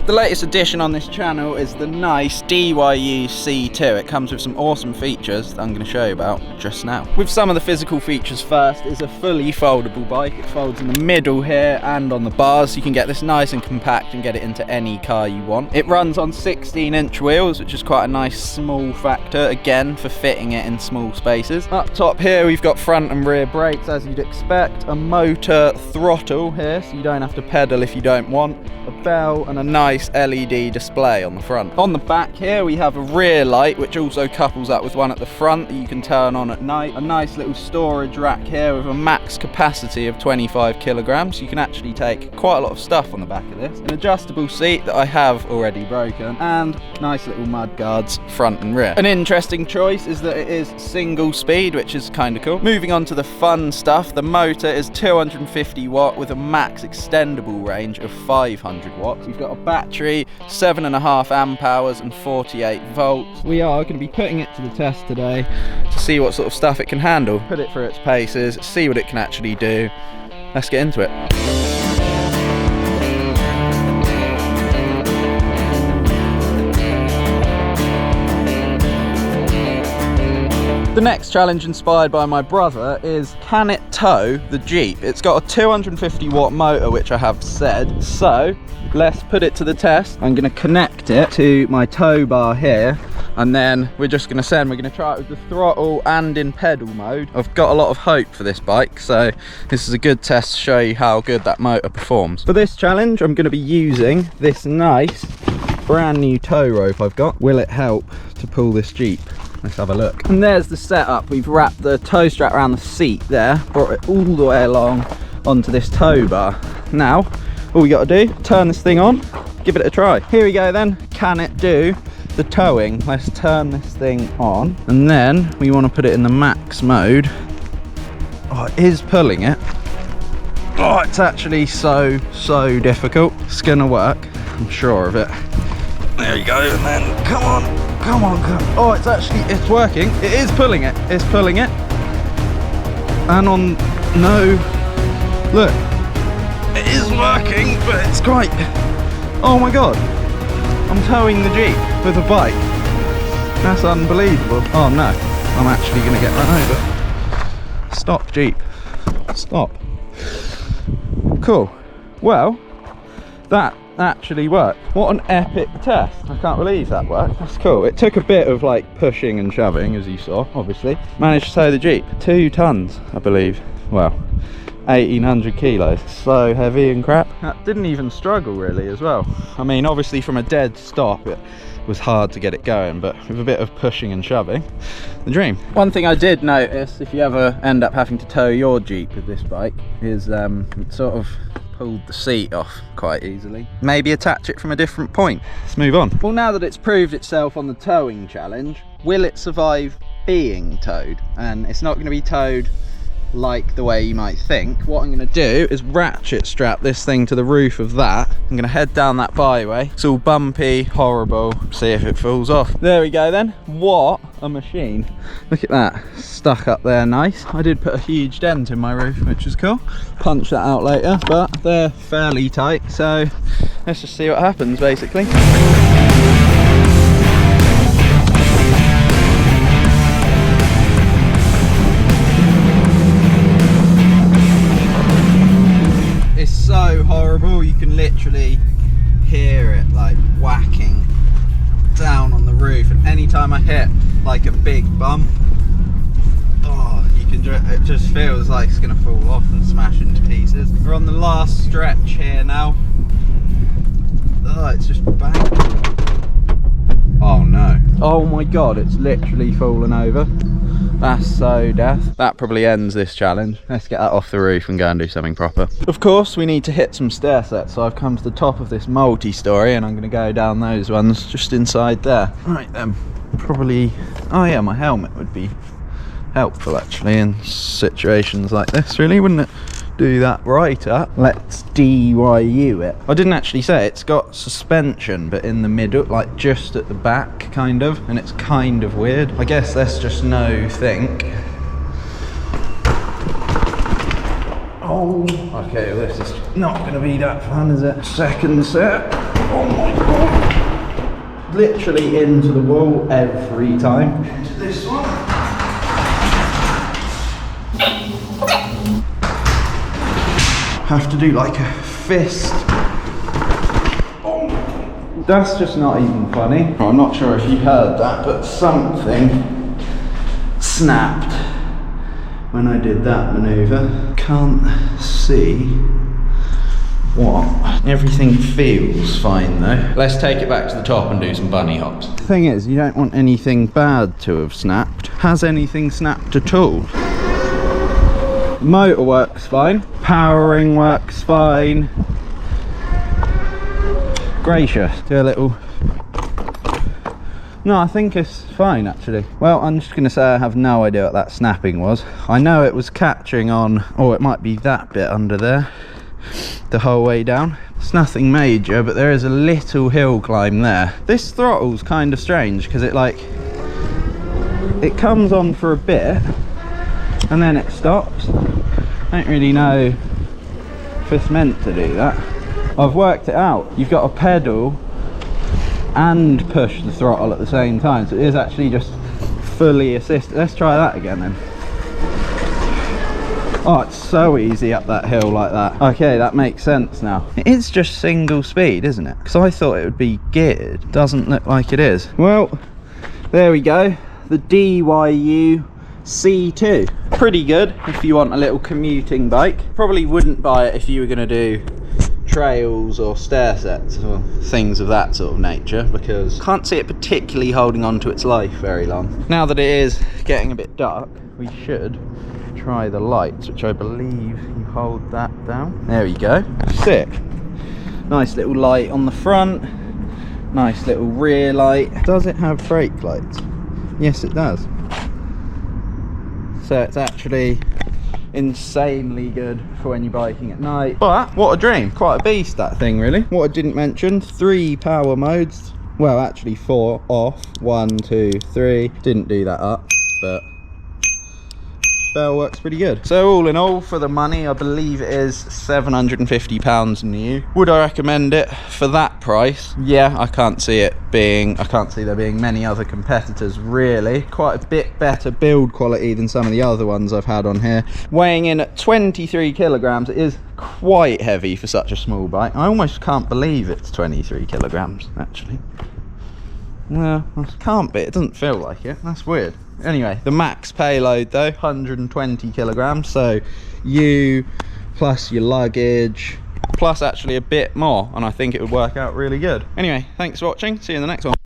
The latest addition on this channel is the nice DYU C2. It comes with some awesome features that I'm going to show you about just now. With some of the physical features first, is a fully foldable bike. It folds in the middle here and on the bars, so you can get this nice and compact and get it into any car you want. It runs on 16-inch wheels, which is quite a nice small factor, again, for fitting it in small spaces. Up top here, we've got front and rear brakes, as you'd expect. A motor throttle here, so you don't have to pedal if you don't want. A bell and a nice LED display on the front. On the back here, we have a rear light, which also couples up with one at the front that you can turn on at night. A nice little storage rack here with a max capacity of 25 kilograms. So you can actually take quite a lot of stuff on the back of this. An adjustable seat that I have already broken, and nice little mud guards front and rear. An interesting choice is that it is single speed, which is kind of cool. Moving on to the fun stuff, the motor is 250 watt with a max extendable range of 500 watts. You've got a battery, 7.5 amp hours and 48 volts. We are going to be putting it to the test today to see what sort of stuff it can handle. Put it through its paces, see what it can actually do. Let's get into it. The next challenge, inspired by my brother, is can it tow the Jeep? It's got a 250 watt motor, which I have said, so let's put it to the test. I'm going to connect it to my tow bar here, and then we're just going to we're going to try it with the throttle and in pedal mode. I've got a lot of hope for this bike, so this is a good test to show you how good that motor performs. For this challenge, I'm going to be using this nice brand new tow rope I've got. Will it help to pull this Jeep? Let's have a look. And there's the setup. We've wrapped the tow strap around the seat there, brought it all the way along onto this tow bar. Now, all we got to do, turn this thing on, give it a try. Here we go then. Can it do the towing? Let's turn this thing on, and then we want to put it in the max mode. Oh, it is pulling it. Oh, it's actually so difficult. It's gonna work, I'm sure of it. There you go, and then come on. Oh, it's working. It is pulling it. It's pulling it. And on no, look, it is working, but it's quite, oh my God. I'm towing the Jeep with a bike. That's unbelievable. Oh no, I'm actually gonna get run over. Stop, Jeep. Stop. Cool. Well, that actually worked. What an epic test. I can't believe that worked. That's cool. It took a bit of like pushing and shoving, as you saw, obviously. Managed to tow the Jeep. 2 tons, I believe. Well, 1,800 kilos. So heavy and crap. That didn't even struggle really as well. I mean, obviously from a dead stop, it was hard to get it going, but with a bit of pushing and shoving, the dream. One thing I did notice, if you ever end up having to tow your Jeep with this bike, is it sort of pulled the seat off quite easily. Maybe attach it from a different point. Let's move on. Well, now that it's proved itself on the towing challenge, will it survive being towed? And it's not going to be towed like the way you might think. What I'm going to do is ratchet strap this thing to the roof of that. I'm going to head down that byway. It's all bumpy, horrible. See if it falls off. There we go then. What a machine. Look at that, stuck up there nice. I did put a huge dent in my roof, which is cool. Punch that out later, but they're fairly tight, so let's just see what happens basically. It's so horrible, you can literally hear it like whacking down on the roof, and anytime I hit like a big bump, oh, it just feels like it's gonna fall off and smash into pieces. We're on the last stretch here now. Oh, it's just bang. Oh no. Oh my God, it's literally fallen over. That's so death. That probably ends this challenge. Let's get that off the roof and go and do something proper. Of course, we need to hit some stair sets, so I've come to the top of this multi-story and I'm going to go down those ones just inside there. Right then, probably, oh yeah, my helmet would be helpful actually in situations like this, really, wouldn't it? Do that right up. Let's DYU it. I didn't actually say it's got suspension, but in the middle, like just at the back, kind of, and it's kind of weird. I guess that's just no think. Oh, okay, well, this is not going to be that fun, is it? Second set. Oh my literally into the wall every time. Into this one. Have to do like a fist. Oh, that's just not even funny. I'm not sure if you heard that, but something snapped when I did that manoeuvre. Can't see what. Everything feels fine though. Let's take it back to the top and do some bunny hops. The thing is, you don't want anything bad to have snapped. Has anything snapped at all? Motor works fine. Powering works fine. Gracious. Do a little... No, I think it's fine actually. Well, I'm just going to say I have no idea what that snapping was. I know it was catching on, or it might be that bit under there, the whole way down. It's nothing major, but there is a little hill climb there. This throttle's kind of strange because it comes on for a bit and then it stops. I don't really know if it's meant to do that. I've worked it out. You've got to pedal and push the throttle at the same time, so it is actually just fully assisted. Let's try that again then. Oh, it's so easy up that hill like that. Okay, that makes sense now. It is just single speed, isn't it? Because I thought it would be geared. Doesn't look like it is. Well, there we go. The DYU C2. Pretty good if you want a little commuting bike. Probably wouldn't buy it if you were going to do trails or stair sets or things of that sort of nature, because I can't see it particularly holding on to its life very long. Now that it is getting a bit dark, we should try the lights, which I believe you hold that down. There we go. Sick. Nice little light on the front. Nice little rear light. Does it have brake lights? Yes, it does. So it's actually insanely good for when you're biking at night. But what a dream. Quite a beast, that thing, really. What I didn't mention, 3 power modes. Well, actually 4 off. 1, 2, 3. Didn't do that up, but bell works pretty good. So all in all, for the money, I believe it is £750 new. Would I recommend it for that price? Yeah, I can't see there being many other competitors really. Quite a bit better build quality than some of the other ones I've had on here. Weighing in at 23 kilograms, it is quite heavy for such a small bike. I almost can't believe it's 23 kilograms actually. Well, it can't be, it doesn't feel like it. That's weird. Anyway, the max payload though, 120 kilograms. So you plus your luggage, plus actually a bit more, and I think it would work out really good. Anyway, thanks for watching. See you in the next one.